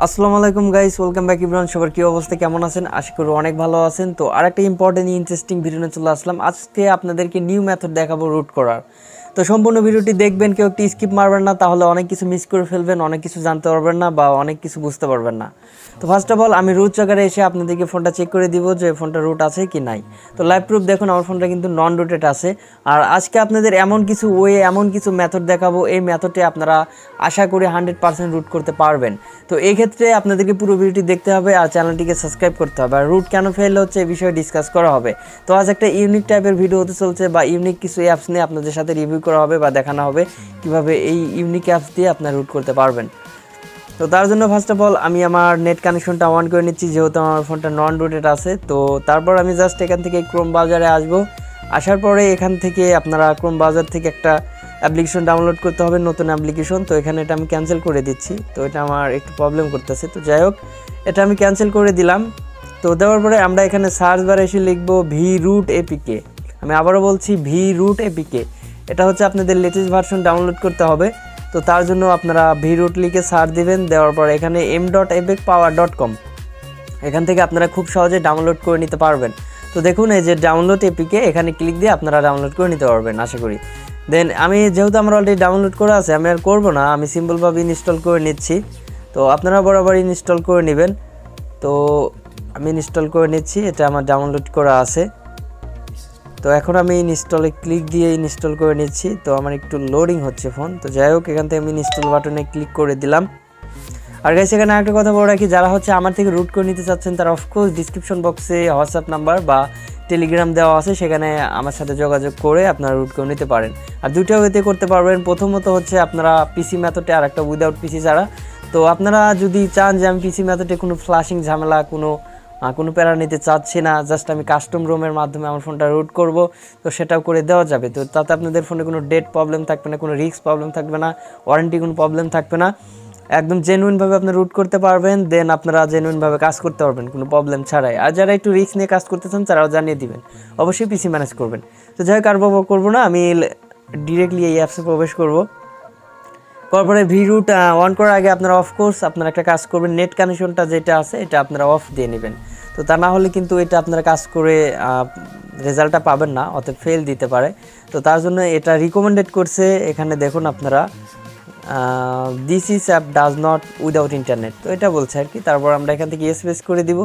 আসসালামু আলাইকুম guys, welcome back Imran. সবার কি অবস্থা, কেমন আছেন? আশা করি অনেক ভালো আছেন। তো আরেকটা ইম্পর্টেন্ট ইন্টারেস্টিং ভিডিও নিয়ে চলে আসলাম। আজকে আপনাদেরকে নিউ মেথড দেখাবো রুট করার। তো সম্পূর্ণ ভিডিওটি দেখবেন, কেউ একটি স্কিপ মারবেন না, তাহলে অনেক কিছু মিস করে ফেলবেন, অনেক কিছু জানতে পারবেন না বা অনেক কিছু বুঝতে পারবেন না। তো ফার্স্ট অফ অল আমি রুট চাকারে এসে আপনাদেরকে ফোনটা চেক করে দিব যে ফোনটা রুট আছে কি নাই। তো লাইভ প্রুফ দেখুন, আমার ফোনটা কিন্তু নন রুটেড আছে। আর আজকে আপনাদের এমন কিছু এমন কিছু মেথড দেখাবো, এই মেথডে আপনারা আশা করি 100% রুট করতে পারবেন। তো এই ক্ষেত্রে আপনাদেরকে পুরো ভিডিওটি দেখতে হবে আর চ্যানেলটিকে সাবস্ক্রাইব করতে হবে। আর রুট কেন ফেল হচ্ছে এই বিষয়ে ডিসকাস করা হবে। তো আজ একটা ইউনিক টাইপের ভিডিও হতে চলছে, বা ইউনিক কিছু অ্যাপস নিয়ে আপনাদের সাথে রিভিউ করা হবে বা দেখানো হবে কিভাবে এই ইউনিক অ্যাপস দিয়ে আপনারা রুট করতে পারবেন। তো তার জন্য ফার্স্ট অফ অল আমি আমার নেট কানেকশনটা অন করে নিচ্ছি, যেহেতু আমার ফোনটা নন রুটেড আছে। তো তারপর আমি জাস্ট এখান থেকে ক্রোম ব্রাউজারে আসবো। আসার পরে এখান থেকে আপনারা ক্রোম ব্রাউজার থেকে একটা অ্যাপ্লিকেশন ডাউনলোড করতে হবে, নতুন অ্যাপ্লিকেশন। তো এখানে এটা আমি ক্যান্সেল করে দিচ্ছি। তো এটা আমার একটু প্রবলেম করতেছে, তো যাই হোক এটা আমি ক্যান্সেল করে দিলাম। তো দেওয়ার পরে আমরা এখানে সার্চ বারে এসে লিখবো Iroot APK। আমি আবারও বলছি Iroot APK। এটা হচ্ছে আপনাদের লেটেস্ট ভার্সন ডাউনলোড করতে হবে। তো তার জন্য আপনারা Iroot লিখে সার্চ দিবেন। দেওয়ার পর এখানে m.apkpower.com, এখান থেকে আপনারা খুব সহজে ডাউনলোড করে নিতে পারবেন। তো দেখুন এই যে ডাউনলোড APK, এখানে ক্লিক দিয়ে আপনারা ডাউনলোড করে নিতে পারবেন আশা করি। দেন আমি যেহেতু আমার অলরেডি ডাউনলোড করা আছে, আমি আর করবো না, আমি সিম্পলভাবে ইনস্টল করে নিচ্ছি। তো আপনারা বরাবর ইনস্টল করে নেবেন। তো আমি ইনস্টল করে নিচ্ছি, এটা আমার ডাউনলোড করা আছে। তো এখন আমি ইনস্টলে ক্লিক দিয়ে ইনস্টল করে নিচ্ছি। তো আমার একটু লোডিং হচ্ছে ফোন। তো যাই হোক এখান থেকে আমি ইনস্টল বাটনে ক্লিক করে দিলাম। আর গাইস এখানে একটা কথা বলে রাখি, যারা হচ্ছে আমার থেকে রুট করে নিতে চাচ্ছেন তারা অফকোর্স ডিসক্রিপশন বক্সে হোয়াটসঅ্যাপ নাম্বার বা টেলিগ্রাম দেওয়া আছে, সেখানে আমার সাথে যোগাযোগ করে আপনারা রুট করে নিতে পারেন। আর দুটো ওয়েতে করতে পারবেন। প্রথমত হচ্ছে আপনারা পিসি মেথডে, আর একটা উইদাউট পিসি ছাড়া। তো আপনারা যদি চান যে আমি পিসি মেথডে কোনো ফ্লাশিং ঝামেলা, কোনো প্যারা নিতে চাচ্ছি না, জাস্ট আমি কাস্টম রোমের মাধ্যমে আমার ফোনটা রুট করব, তো সেটাও করে দেওয়া যাবে। তো তাতে আপনাদের ফোনে কোনো ডেট প্রবলেম থাকবে না, কোনো রিস্ক প্রবলেম থাকবে না, ওয়ারেন্টি কোনো প্রবলেম থাকবে না। একদম জেনুইনভাবে আপনি রুট করতে পারবেন। দেন আপনারা জেনুইনভাবে কাজ করতে পারবেন কোনো প্রবলেম ছাড়াই। আর যারা একটু রিস্ক নিয়ে কাজ করতে চান তারাও জানিয়ে দিবেন, অবশ্যই পিসি ম্যানেজ করবেন। তো যাই হোক আর করবো না, আমি ডিরেক্টলি এই অ্যাপসে প্রবেশ করব। করার পরে Iroot অন করার আগে আপনারা অফকোর্স আপনারা একটা কাজ করবেন, নেট কানেকশনটা যেটা আছে এটা আপনারা অফ দিয়ে নেবেন। তো তা না হলে কিন্তু এটা আপনারা কাজ করে রেজাল্টটা পাবেন না, অর্থাৎ ফেল দিতে পারে। তো তার জন্য এটা রিকমেন্ডেড করছে। এখানে দেখুন আপনারা this is app does not without internet, তো এটা বলছে আর কি। তারপর আমরা এখান থেকে স্পেস করে দিব।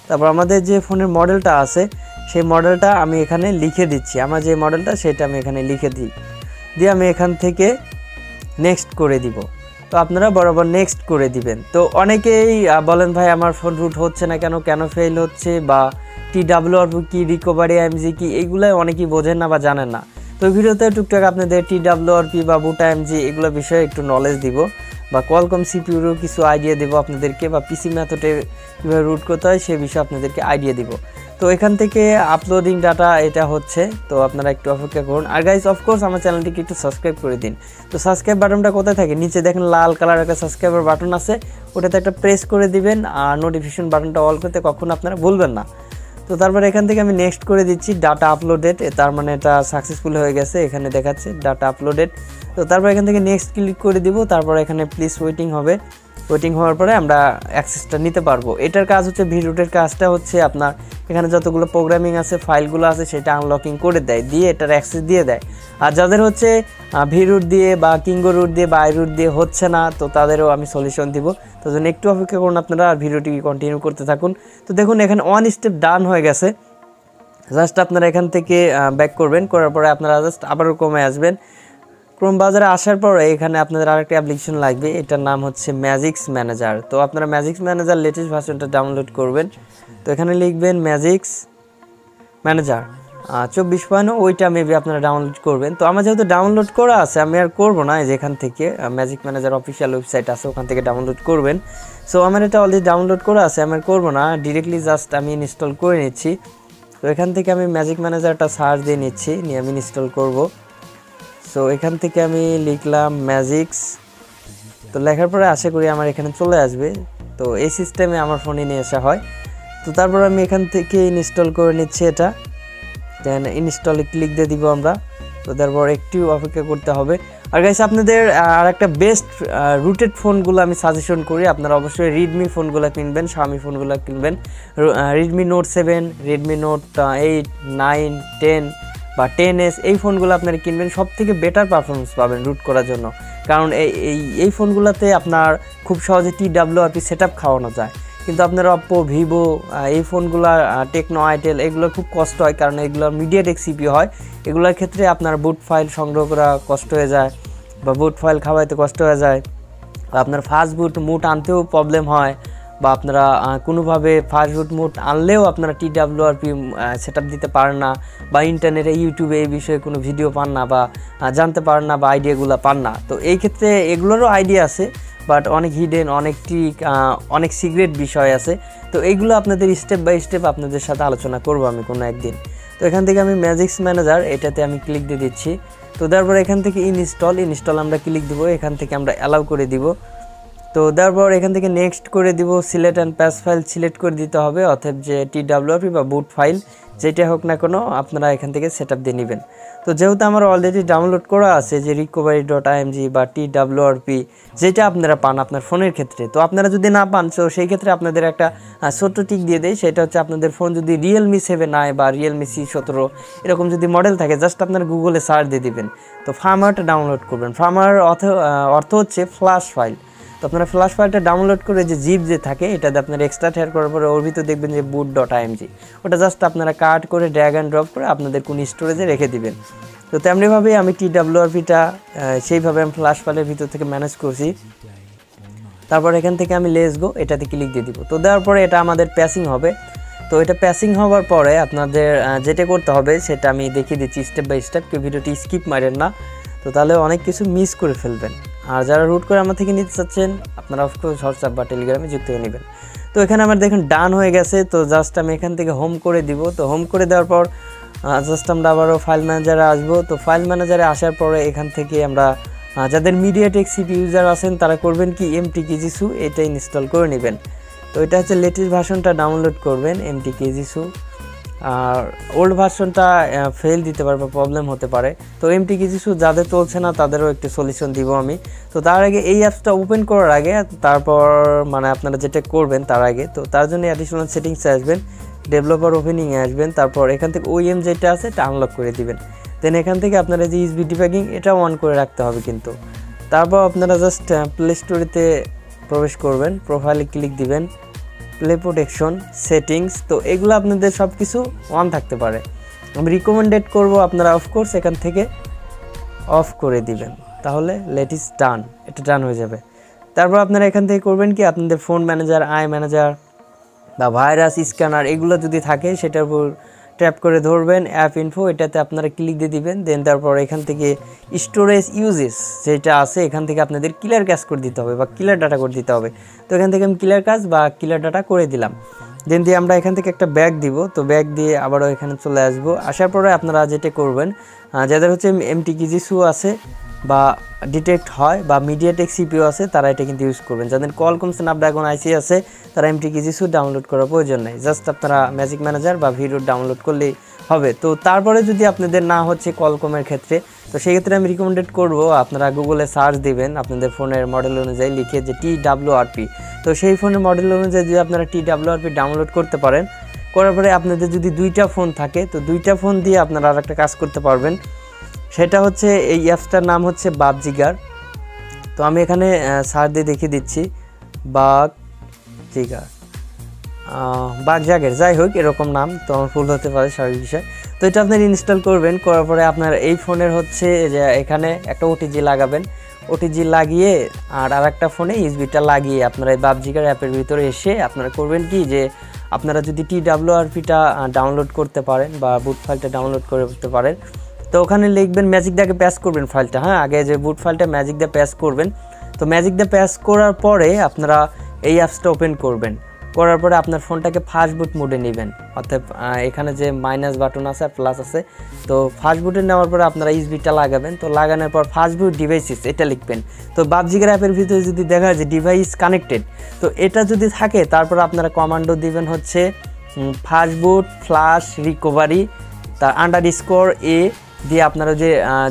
তারপর আমাদের যে ফোনের মডেলটা আছে সেই মডেলটা আমি এখানে লিখে দিচ্ছি। আমার যে মডেলটা সেটা আমি এখানে লিখে দিয়ে আমি এখান থেকে নেক্সট করে দিব। তো আপনারা বরাবর নেক্সট করে দিবেন। তো অনেকেই বলেন ভাই আমার ফোন রুট হচ্ছে না কেন ফেল হচ্ছে, বা twrp কি, Recovery.img কি, এইগুলাই অনেকেই বোঝেন না বা জানেন না। তো ভিডিওতে টুকটাক আপনাদের twrp বা boot.img এগুলো বিষয়ে একটু নলেজ দিব, বা কোয়ালকম সিপিইউরও কিছু আইডিয়া দেবো আপনাদেরকে, বা পিসি মেথডে কীভাবে রুট করতে হয় সে বিষয়ে আপনাদেরকে আইডিয়া দিব। তো এখান থেকে আপলোডিং ডাটা এটা হচ্ছে, তো আপনারা একটু অপেক্ষা করুন। আর গাইস অফকোর্স আমার চ্যানেলটিকে একটু সাবস্ক্রাইব করে দিন। তো সাবস্ক্রাইব বাটনটা কোথায় থাকে? নিচে দেখেন লাল কালার একটা সাবস্ক্রাইবার বাটন আছে, ওটাতে একটা প্রেস করে দিবেন। আর নোটিফিকেশন বাটনটা অল করতে কখনো আপনারা ভুলবেন না। তো তারপরে এখান থেকে আমি নেক্সট করে দিচ্ছি, ডাটা আপলোডেড, তার মানে এটা সাকসেসফুল হয়ে গেছে, এখানে দেখাচ্ছে ডাটা আপলোডেড। তো তারপর এখান থেকে নেক্সট ক্লিক করে দিব। তারপর এখানে প্লিজ ওয়েটিং হবে। ওয়েটিং হওয়ার পরে আমরা অ্যাক্সেসটা নিতে পারবো। এটার কাজ হচ্ছে, Iroot'ের কাজটা হচ্ছে আপনার এখানে যতগুলো প্রোগ্রামিং আছে, ফাইলগুলো আছে, সেটা আনলকিং করে দেয়, দিয়ে এটার অ্যাক্সেস দিয়ে দেয়। আর যাদের হচ্ছে Iroot দিয়ে বা Kingroot দিয়ে বা Iroot দিয়ে হচ্ছে না, তো তাদেরও আমি সলিউশন দিব। তো জন্য একটু অপেক্ষা করুন আপনারা, আর ভিডিওটি কন্টিনিউ করতে থাকুন। তো দেখুন এখানে 1 স্টেপ ডান হয়ে গেছে। জাস্ট আপনারা এখান থেকে ব্যাক করবেন, করার পরে আপনারা জাস্ট আবারও কমে আসবেন। ক্রোম ব্রাউজারে আসার পরে এখানে আপনাদের আরেকটা অ্যাপ্লিকেশন লাগবে, এটার নাম হচ্ছে Magisk Manger। তো আপনারা Magisk Manger লেটেস্ট ভার্সনটা ডাউনলোড করবেন। তো এখানে লিখবেন Magisk Manger 24.0, ওইটা মেবি আপনারা ডাউনলোড করবেন। তো আমার যেহেতু ডাউনলোড করা আছে আমি আর করবো না, যেখান থেকে Magisk Manger অফিসিয়াল ওয়েবসাইট আছে ওখান থেকে ডাউনলোড করবেন। সো আমার এটা অলরেডি ডাউনলোড করা আছে, আমি আর করবো না, ডিরেক্টলি জাস্ট আমি ইনস্টল করে নিচ্ছি। তো এখান থেকে আমি Magisk Mangerটা সার্চ দিয়ে নিচ্ছি, নিয়ে আমি ইনস্টল করব। সো এখান থেকে আমি লিখলাম Magisk, তো লেখার পরে আশা করি আমার এখানে চলে আসবে। তো এই সিস্টেমে আমার ফোনে নিয়ে আসা হয়। তো তারপর আমি এখান থেকে ইনস্টল করে নিচ্ছি এটা। দেন ইনস্টলে ক্লিক দিয়ে দিব আমরা। তো তারপর একটু অপেক্ষা করতে হবে। আর গাইস আপনাদের আরেকটা বেস্ট রুটেড ফোনগুলো আমি সাজেশন করি, আপনারা অবশ্যই রেডমি ফোনগুলো কিনবেন, শাওমি ফোনগুলো কিনবেন। রেডমি নোট 7, রেডমি নোট 8, 9, 10 বা 10s এই ফোনগুলো আপনারা কিনবেন, সব থেকে বেটার পারফরমেন্স পাবেন রুট করার জন্য। কারণ এই ফোনগুলোতে আপনার খুব সহজে TWRP সেট আপ খাওয়ানো যায়। কিন্তু আপনারা অপ্পো, ভিভো এই ফোনগুলো, টেকনো, আইটেল এগুলোর খুব কষ্ট হয়, কারণ এগুলোর মিডিয়াটেক সিপিইউ হয়। এগুলোর ক্ষেত্রে আপনার বুট ফাইল সংগ্রহ করা কষ্ট হয়ে যায় বা বুট ফাইল খাওয়াইতে কষ্ট হয়ে যায়, আপনার ফাস্ট বুট মুড আনতেও প্রবলেম হয়, বা আপনারা কোনোভাবে ফাস্ট বুট মুড আনলেও আপনারা TWRP সেট আপ দিতে পারেন না, বা ইন্টারনেটে ইউটিউবে এই বিষয়ে কোনো ভিডিও পান না, বা জানতে পারেন না, বা আইডিয়াগুলো পান না। তো এই ক্ষেত্রে এগুলোরও আইডিয়া আছে, বাট অনেক হিডেন, অনেক ট্রিক, অনেক সিক্রেট বিষয় আছে। তো এইগুলো আপনাদের স্টেপ বাই স্টেপ আপনাদের সাথে আলোচনা করবো আমি কোনো একদিন। তো এখান থেকে আমি ম্যাজিক্স ম্যানেজার এটাতে আমি ক্লিক দিয়ে দিচ্ছি। তো তারপর এখান থেকে ইনস্টল আমরা ক্লিক দিব, এখান থেকে আমরা অ্যালাউ করে দিব। তো তারপর এখান থেকে নেক্সট করে দিব, সিলেক্ট অ্যান্ড প্যাস ফাইল সিলেক্ট করে দিতে হবে, অর্থাৎ যে TWRP বা বুট ফাইল যেটা হোক না কোনো আপনারা এখান থেকে সেট আপ দিয়ে নেবেন। তো যেহেতু আমার অলরেডি ডাউনলোড করা আছে যে Recovery.img বা TWRP যেটা আপনারা পান আপনার ফোনের ক্ষেত্রে, তো আপনারা যদি না পান তো সেই ক্ষেত্রে আপনাদের একটা ছোট্ট টিক দিয়ে দেয়, সেটা হচ্ছে আপনাদের ফোন যদি Realme 7 আয় বা Realme C17 এরকম যদি মডেল থাকে, জাস্ট আপনারা গুগলে সার্চ দিয়ে দিবেন, তো ফার্মারটা ডাউনলোড করবেন। ফার্মার অর্থ হচ্ছে ফ্ল্যাশ ফাইল। তো আপনারা ফ্ল্যাশ ফাইলটা ডাউনলোড করে যে জিপ যে থাকে এটাতে আপনারা এক্সট্রা শেয়ার করার পরে ওর ভিতরে দেখবেন যে boot.img, ওটা জাস্ট আপনারা কাট করে ড্র্যাগ অ্যান্ড ড্রপ করে আপনাদের কোন স্টোরেজে রেখে দিবেন। তো তেমনিভাবেই আমি TWRPটা সেইভাবে আমি ফ্ল্যাশ ফাইলের ভিতর থেকে ম্যানেজ করছি। তারপর এখান থেকে আমি লেটস গো এটাতে ক্লিক দিয়ে দিব। তো দেওয়ার পরে এটা আমাদের প্যাসিং হবে। তো এটা প্যাসিং হওয়ার পরে আপনাদের যেটা করতে হবে সেটা আমি দেখিয়ে দিচ্ছি স্টেপ বাই স্টেপ, কেউ ভিডিওটি স্কিপ মারেন না, তো তাহলে অনেক কিছু মিস করে ফেলবেন। আর যারা রুট করে আমার থেকে নিতে চাচ্ছেন আপনারা অফকোর্স হোয়াটসঅ্যাপ বা টেলিগ্রামে যুক্ত হয়ে নেবেন। তো এখানে আমার দেখেন ডান হয়ে গেছে। তো জাস্ট আমি এখান থেকে হোম করে দিব। তো হোম করে দেওয়ার পর জাস্ট আমরা আবারও ফাইল ম্যানেজারে আসবো। তো ফাইল ম্যানেজারে আসার পরে এখান থেকে আমরা যাদের মিডিয়াটেক সিপি ইউজার আছেন তারা করবেন কি Mtkeasy এটা ইনস্টল করে নেবেন। তো এটা হচ্ছে লেটেস্ট ভার্সনটা ডাউনলোড করবেন Mtkeasy, আর ওল্ড ভার্সনটা ফেল দিতে পারে বা প্রবলেম হতে পারে। তো Mtkeasy যাদের চলছে না তাদেরও একটু সলিউশন দিব আমি। তো তার আগে এই অ্যাপসটা ওপেন করার আগে তারপর মানে আপনারা যেটা করবেন তার আগে, তো তার জন্য অ্যাডিশনাল সেটিংসে আসবেন, ডেভেলপার ওপেনিংয়ে আসবেন, তারপর এখান থেকে OEM যেটা আছে এটা আনলক করে দিবেন। দেন এখান থেকে আপনারা যে ইউএসবি ডিবাগিং এটা অন করে রাখতে হবে কিন্তু। তারপর আপনারা জাস্ট প্লে স্টোরেতে প্রবেশ করবেন, প্রোফাইলে ক্লিক দিবেন, প্লে প্রোটেকশন, সেটিংস, তো এগুলো আপনাদের সব কিছু অন থাকতে পারে। আমি রিকমেন্ডেড করব আপনারা অফকোর্স এখান থেকে অফ করে দিবেন, তাহলে লেট ইজ ডান, এটা ডান হয়ে যাবে। তারপর আপনারা এখান থেকে করবেন কি আপনাদের ফোন ম্যানেজার, আই ম্যানেজার বা ভাইরাস স্ক্যানার এগুলো যদি থাকে সেটার উপর ট্যাপ করে ধরবেন, অ্যাপ ইনফো এটাতে আপনারা ক্লিক দিয়ে দিবেন। দেন তারপর এখান থেকে স্টোরেজ ইউজেস যেটা আছে এখান থেকে আপনাদের ক্লিয়ার ক্যাশ করে দিতে হবে বা ক্লিয়ার ডাটা করে দিতে হবে। তো এখান থেকে আমি ক্লিয়ার ক্যাশ বা ক্লিয়ার ডাটা করে দিলাম। দেন দিয়ে আমরা এখান থেকে একটা ব্যাগ দিব। তো ব্যাগ দিয়ে আবারও এখানে চলে আসবো। আসার পরে আপনারা যেটা করবেন, যাদের হচ্ছে Mtkeasy আছে বা ডিটেক্ট হয় বা মিডিয়াটেক সিপিইউ আছে তারা এটা কিন্তু ইউজ করবেন। যাদের কলকম স্ন্যাপড্রাগন আইসি আছে তারা Mtkeasy ডাউনলোড করার প্রয়োজন নেই, জাস্ট আপনারা ম্যাজিক ম্যানেজার বা ভিডিও ডাউনলোড করলেই হবে। তো তারপরে যদি আপনাদের না হচ্ছে কলকমের ক্ষেত্রে, তো সেই ক্ষেত্রে আমি রিকমেন্ডেড করব আপনারা গুগলে সার্চ দিবেন আপনাদের ফোনের মডেল অনুযায়ী লিখে যে TWRP। তো সেই ফোনের মডেল অনুযায়ী যদি আপনারা TWRP ডাউনলোড করতে পারেন, করার পরে আপনাদের যদি দুইটা ফোন থাকে তো দুইটা ফোন দিয়ে আপনারা আর একটা কাজ করতে পারবেন, সেটা হচ্ছে এই অ্যাপসটার নাম হচ্ছে বাগজিগার। তো আমি এখানে সার্চ দিয়ে দেখিয়ে দিচ্ছি বাগজাগের, যাই হোক এরকম নাম, তো আমার ভুল হতে পারে স্বাভাবিক বিষয়। তো এটা আপনারা ইনস্টল করবেন, করার পরে আপনার এই ফোনের হচ্ছে যে এখানে একটা ওটিজি লাগাবেন, ওটিজি লাগিয়ে আর একটা ফোনে ইউএসবিটা লাগিয়ে আপনারা এই বাগজিগার অ্যাপের ভিতরে এসে আপনারা করবেন কি যে আপনারা যদি TWRPটা ডাউনলোড করতে পারেন বা বুট ফাইলটা ডাউনলোড করতে পারেন, তো ওখানে লিখবেন ম্যাজিক দিয়ে প্যাস করবেন ফাইলটা, হ্যাঁ আগে যে বুট ফাইলটা ম্যাজিক দিয়ে প্যাস করবেন। তো ম্যাজিক দিয়ে প্যাস করার পরে আপনারা এই অ্যাপসটা ওপেন করবেন, করার পরে আপনার ফোনটাকে ফাস্ট বুট মোডে নেবেন, অর্থাৎ এখানে যে মাইনাস বাটন আছে আর প্লাস আছে, তো ফাস্ট বুটে নেওয়ার পরে আপনারা ইউএসবিটা লাগাবেন। তো লাগানোর পর ফাস্ট বুট ডিভাইসেস এটা লিখবেন। তো বাগজিগার অ্যাপের ভিতরে যদি দেখা যায় যে ডিভাইস কানেক্টেড, তো এটা যদি থাকে তারপর আপনারা কমান্ডো দিবেন হচ্ছে ফাস্ট বুট ফ্লাশ রিকভারি তার _ দিয়ে আপনারা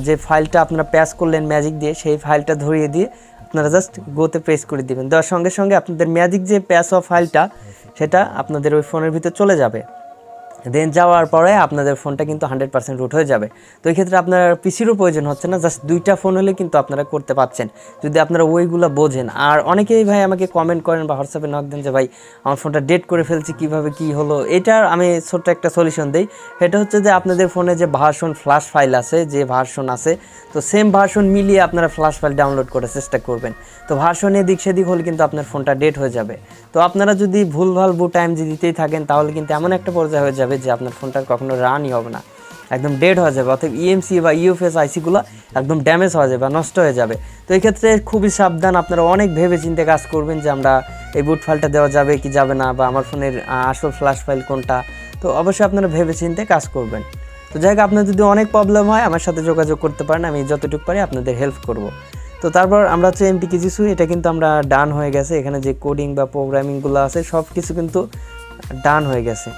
যে ফাইলটা আপনারা প্যাচ করলেন ম্যাজিক দিয়ে সেই ফাইলটা ধরিয়ে দিয়ে আপনারা জাস্ট গোতে প্রেস করে দিবেন। দেওয়ার সঙ্গে সঙ্গে আপনাদের ম্যাজিক যে প্যাচ অফ ফাইলটা সেটা আপনাদের ওই ফোনের ভিতর চলে যাবে। দেন যাওয়ার পরে আপনাদের ফোনটা কিন্তু 100% রুট হয়ে যাবে। তো এই ক্ষেত্রে আপনার পিসিরও প্রয়োজন হচ্ছে না, জাস্ট 2টা ফোন হলে কিন্তু আপনারা করতে পারছেন যদি আপনারা ওইগুলো বোঝেন। আর অনেকেই ভাই আমাকে কমেন্ট করেন বা হোয়াটসঅ্যাপে নক দেন যে ভাই আমার ফোনটা ডেট করে ফেলছি, কীভাবে কী হলো। এটার আমি ছোট্ট একটা সলিউশন দিই। সেটা হচ্ছে যে আপনাদের ফোনে যে ভার্সন ফ্ল্যাশ ফাইল আছে, যে ভার্সন আছে, তো সেম ভার্সন মিলিয়ে আপনারা ফ্ল্যাশ ফাইল ডাউনলোড করার চেষ্টা করবেন। তো ভার্সন এদিক সেদিক হলে কিন্তু আপনার ফোনটা ডেট হয়ে যাবে। তো আপনারা যদি ভুলভাল bluetacks দিতেই থাকেন তাহলে কিন্তু এমন একটা পর্যায়ে হয়ে যাবে যে আপনার ফোনটার কখনো রানই হবে না, একদম ডেড হয়ে যাবে। অর্থাৎ ইএমসি বা ইউএফএস আইসিগুলো একদম ড্যামেজ হয়ে যাবে বা নষ্ট হয়ে যাবে। তো এই ক্ষেত্রে খুবই সাবধান, আপনারা অনেক ভেবে চিন্তে কাজ করবেন যে আমরা এই বুট ফাইলটা দেওয়া যাবে কি যাবে না, বা আমার ফোনের আসল ফ্ল্যাশ ফাইল কোনটা। তো অবশ্যই আপনারা ভেবে চিন্তে কাজ করবেন। তো যাই হোক, আপনার যদি অনেক প্রবলেম হয় আমার সাথে যোগাযোগ করতে পারেন, আমি যতটুকু পারি আপনাদের হেল্প করব। তো তারপর আমরা হচ্ছে Mtkeasy, এটা কিন্তু আমরা ডান হয়ে গেছে। এখানে যে কোডিং বা প্রোগ্রামিংগুলো আছে সব কিছু কিন্তু ডান হয়ে গেছে।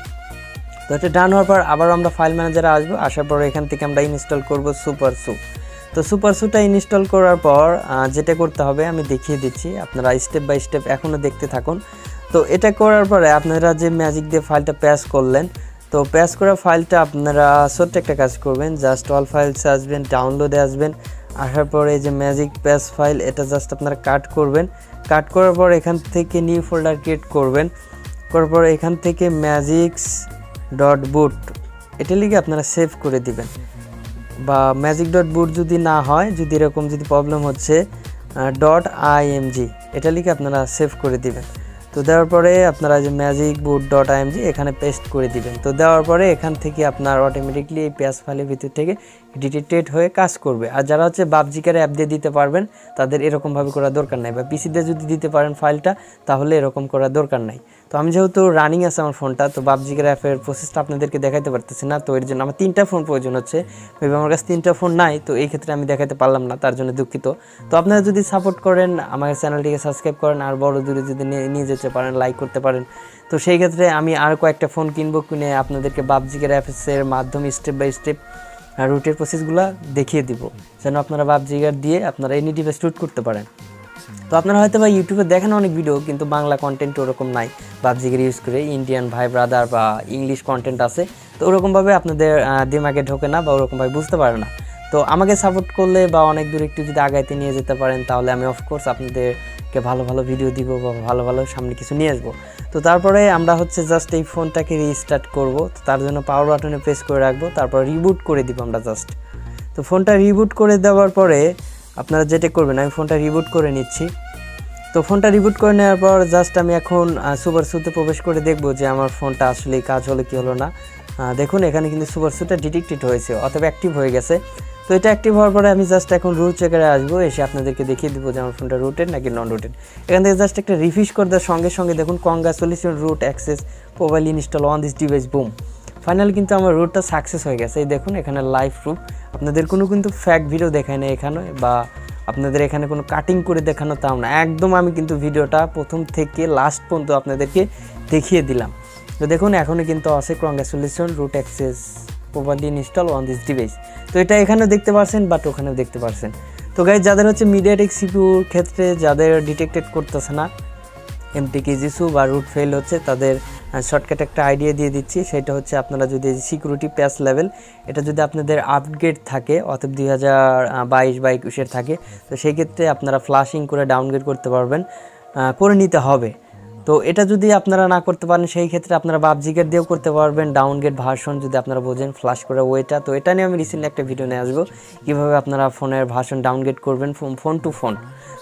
তো এটা ডান হওয়ার পর আবার আমরা ফাইল ম্যানেজারে আসবো। আসার পর এখান থেকে আমরা ইনস্টল করব সুপারসু। তো সুপারসুটা ইনস্টল করার পর যেটা করতে হবে আমি দেখিয়ে দিচ্ছি, আপনারা স্টেপ বাই স্টেপ এখনও দেখতে থাকুন। তো এটা করার পরে আপনারা যে ম্যাজিক দিয়ে ফাইলটা প্যাচ করলেন, তো প্যাচ করা ফাইলটা আপনারা ছোট্ট একটা কাজ করবেন, জাস্ট অল ফাইলসে আসবেন, ডাউনলোডে আসবেন। আসার পরে এই যে ম্যাজিক প্যাচ ফাইল এটা জাস্ট আপনারা কাট করবেন। কাট করার পর এখান থেকে নিউ ফোল্ডার ক্রিয়েট করবেন। করার পর এখান থেকে magisk.boot এটা লিখে আপনারা সেভ করে দিবেন। বা magisk.boot যদি না হয়, যদি এরকম যদি প্রবলেম হচ্ছে .img এটা লিখে আপনারা সেভ করে দিবেন। তো দেওয়ার পরে আপনারা যে magisk.boot.img এখানে পেস্ট করে দিবেন। তো দেওয়ার পরে এখান থেকে আপনার অটোমেটিকলি এই প্যাচ ফাইলের ভিতর থেকে ডিটেক্টেড হয়ে কাজ করবে। আর যারা হচ্ছে বাবজিকার অ্যাপ দিয়ে দিতে পারবেন তাদের এরকমভাবে করার দরকার নাই, বা পিসি দিয়ে যদি দিতে পারেন ফাইলটা তাহলে এরকম করার দরকার নাই। তো আমি যেহেতু রানিং আছে আমার ফোনটা, তো বাবজিকার অ্যাপের প্রসেসটা আপনাদেরকে দেখাতে পারতেছি না। তো এর জন্য আমার 3টা ফোন প্রয়োজন হচ্ছে, মেবি আমার কাছে 3টা ফোন নাই, তো এই ক্ষেত্রে আমি দেখাতে পারলাম না, তার জন্য দুঃখিত। তো আপনারা যদি সাপোর্ট করেন, আমার চ্যানেলটিকে সাবস্ক্রাইব করেন, আর বড় দূরে যদি নিয়ে যেতে পারেন, লাইক করতে পারেন, তো সেই ক্ষেত্রে আমি আর কয়েকটা ফোন কিনবো, কিনে আপনাদেরকে বাবজিকার অ্যাপসের মাধ্যমে স্টেপ বাই স্টেপ রুটের প্রসেসগুলো দেখিয়ে দিব, যেন আপনারা বাবজিকার দিয়ে আপনারা এনি ডিভাইস রুট করতে পারেন। তো আপনারা হয়তো বা ইউটিউবে দেখেন অনেক ভিডিও, কিন্তু বাংলা কন্টেন্ট ওরকম নাই বাবজিকার ইউজ করে, ইন্ডিয়ান ভাই ব্রাদার বা ইংলিশ কন্টেন্ট আছে, তো ওরকমভাবে আপনাদের দিমাগে ঢোকে না বা ওরকমভাবে বুঝতে পারে না। তো আমাকে সাপোর্ট করলে বা অনেক দূর একটু যদি আগাইতে নিয়ে যেতে পারেন তাহলে আমি অফকোর্স আপনাদেরকে ভালো ভালো ভিডিও দিব বা ভালো ভালো সামনে কিছু নিয়ে আসবো। তো তারপরে আমরা হচ্ছে জাস্ট এই ফোনটাকে রিস্টার্ট করব। তো তার জন্য পাওয়ার বাটনে প্রেস করে রাখবো, তারপর রিবুট করে দিব আমরা জাস্ট। তো ফোনটা রিবুট করে দেওয়ার পরে আপনারা যেটা করবেন, আমি ফোনটা রিবুট করে নিচ্ছি। তো ফোনটা রিবুট করে নেওয়ার পর জাস্ট আমি এখন সুপারসুতে প্রবেশ করে দেখব যে আমার ফোনটা আসলে কাজ হলো কি হলো না। দেখুন এখানে কিন্তু সুপারসুটা ডিটেক্টেড হয়েছে, অথবা অ্যাক্টিভ হয়ে গেছে। তো এটা অ্যাক্টিভ হওয়ার পরে আমি জাস্ট এখন রুট চেকারে আসবো, এসে আপনাদেরকে দেখিয়ে দেবো যে আমার ফোনটা রুটেড নাকি নন রুটেড। এখান থেকে জাস্ট একটা রিফ্রেশ করে দেওয়ার সঙ্গে সঙ্গে দেখুন congratulation root access profile install on this device, boom, finally কিন্তু আমার রুটটা সাকসেস হয়ে গেছে। এই দেখুন এখানে লাইভ প্রুফ, আপনাদের কিন্তু ফ্যাক ভিডিও দেখায় না এখানে, বা আপনাদের এখানে কোনো কাটিং করে দেখানো তাও না, একদম আমি কিন্তু ভিডিওটা প্রথম থেকে লাস্ট পর্যন্ত আপনাদেরকে দেখিয়ে দিলাম। তো দেখুন এখনও কিন্তু আছে congratulation root access properly install on this device. তো এটা এখানেও দেখতে পারছেন, বাট ওখানেও দেখতে পারছেন। তো গাইজ যাদের হচ্ছে মিডিয়াটেক সিপিউর ক্ষেত্রে যাদের ডিটেক্টেড করতেছে না Mtkeasy বা রুট ফেল হচ্ছে, তাদের শর্টকাট একটা আইডিয়া দিয়ে দিচ্ছি। সেটা হচ্ছে আপনারা যদি সিকিউরিটি প্যাচ লেভেল এটা যদি আপনাদের আপগ্রেড থাকে, অর্থাৎ 2022 বা 21 থাকে, তো সেই ক্ষেত্রে আপনারা ফ্লাশিং করে ডাউনগ্রেড করতে পারবেন, করে নিতে হবে। তো এটা যদি আপনারা না করতে পারেন সেই ক্ষেত্রে আপনারা বাবজিকার দিয়েও করতে পারবেন ডাউনগ্রেড ভার্সন, যদি আপনারা বোঝেন ফ্লাশ করে ওইটা। তো এটা নিয়ে আমি রিসেন্টলি একটা ভিডিও নিয়ে আসবো কীভাবে আপনারা ফোনের ভার্সন ডাউনগ্রেড করবেন ফোন টু ফোন।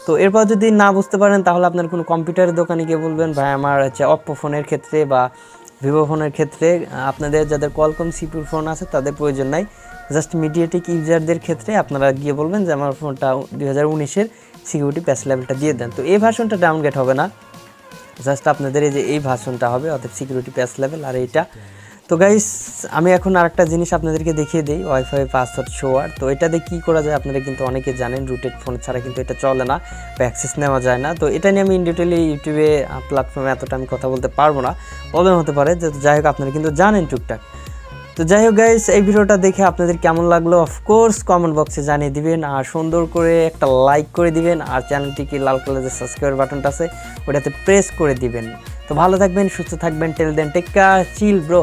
তো এরপর যদি না বুঝতে পারেন তাহলে আপনার কোনো কম্পিউটারের দোকানে গিয়ে বলবেন ভাই আমার হচ্ছে অপ্পো ফোনের ক্ষেত্রে বা ভিভো ফোনের ক্ষেত্রে, আপনাদের যাদের কোয়ালকম সিপিউর ফোন আছে তাদের প্রয়োজন নাই, জাস্ট মিডিয়াটেক ইউজারদের ক্ষেত্রে আপনারা গিয়ে বলবেন যে আমার ফোনটা 2019-এর সিকিউরিটি প্যাচ লেভেলটা দিয়ে দেন। তো এই ভার্সনটা ডাউনগ্রেড হবে না, জাস্ট আপনাদের এই ভার্সনটা হবে, অর্থাৎ সিকিউরিটি প্যাচ লেভেল আর এইটা। তো গাইস আমি এখন আরেকটা জিনিস আপনাদেরকে দেখিয়ে দিই, ওয়াইফাই পাসওয়ার্ড শোয়ার। তো এটা দিয়ে কী করা যায় আপনারা কিন্তু অনেকে জানেন, রুটেড ফোন ছাড়া কিন্তু এটা চলে না বা অ্যাক্সেস নেওয়া যায় না। তো এটা নিয়ে আমি ইন ডিটেইলে ইউটিউবে প্ল্যাটফর্মে এতটা আমি কথা বলতে পারবো না, প্রবলেম হতে পারে, যাই হোক আপনারা কিন্তু জানেন টুকটাক। তো যাই হোক গাইস, এই ভিডিওটা দেখে আপনাদের কেমন লাগলো অফকোর্স কমেন্ট বক্সে জানিয়ে দিবেন, আর সুন্দর করে একটা লাইক করে দিবেন, আর চ্যানেলটিকে লাল কালার যে সাবস্ক্রাইব বাটনটা আছে ওটাতে প্রেস করে দিবেন। তো ভালো থাকবেন, সুস্থ থাকবেন, till then take care, chill bro.